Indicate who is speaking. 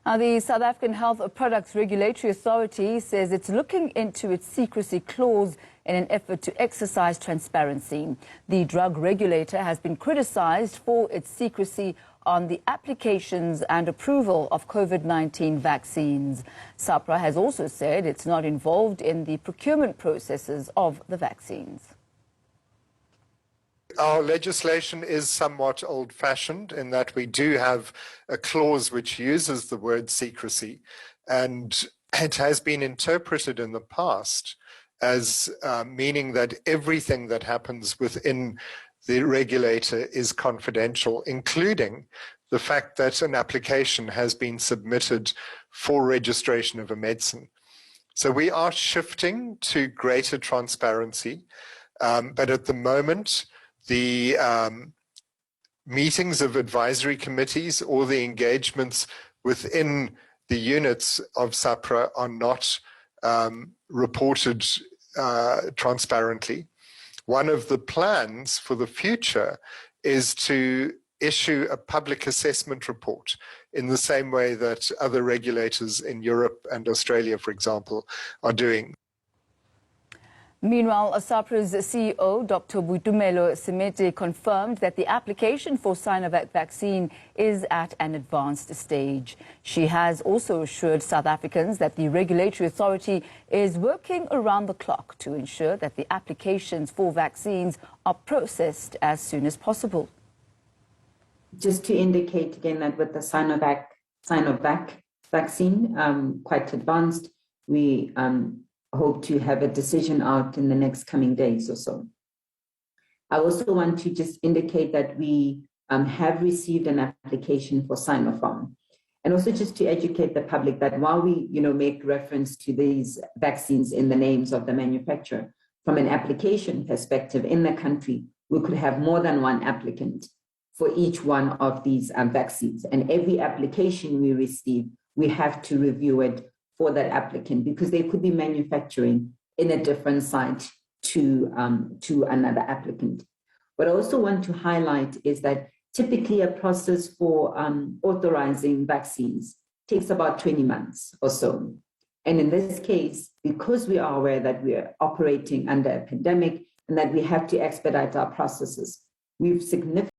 Speaker 1: Now, the South African Health Products Regulatory Authority says it's looking into its secrecy clause in an effort to exercise transparency. The drug regulator has been criticized for its secrecy on the applications and approval of COVID-19 vaccines. SAHPRA has also said it's not involved in the procurement processes of the vaccines.
Speaker 2: Our legislation is somewhat old-fashioned in that we do have a clause which uses the word secrecy, and it has been interpreted in the past as meaning that everything that happens within the regulator is confidential, including the fact that an application has been submitted for registration of a medicine. So we are shifting to greater transparency, but at the moment, the meetings of advisory committees or the engagements within the units of SAHPRA are not reported transparently. One of the plans for the future is to issue a public assessment report in the same way that other regulators in Europe and Australia, for example, are doing.
Speaker 1: Meanwhile, SAHPRA's CEO, Dr. Semete, confirmed that the application for Sinovac vaccine is at an advanced stage. She has also assured South Africans that the regulatory authority is working around the clock to ensure that the applications for vaccines are processed as soon as possible.
Speaker 3: Just to indicate again that with the Sinovac vaccine quite advanced, we hope to have a decision out in the next coming days or so. I also want to just indicate that we have received an application for Sinopharm, and also just to educate the public that while we make reference to these vaccines in the names of the manufacturer, from an application perspective in the country, we could have more than one applicant for each one of these vaccines, and every application we receive, we have to review it for that applicant, because they could be manufacturing in a different site to another applicant. What I also want to highlight is that typically a process for authorizing vaccines takes about 20 months or so. And in this case, because we are aware that we are operating under a pandemic and that we have to expedite our processes, we've significantly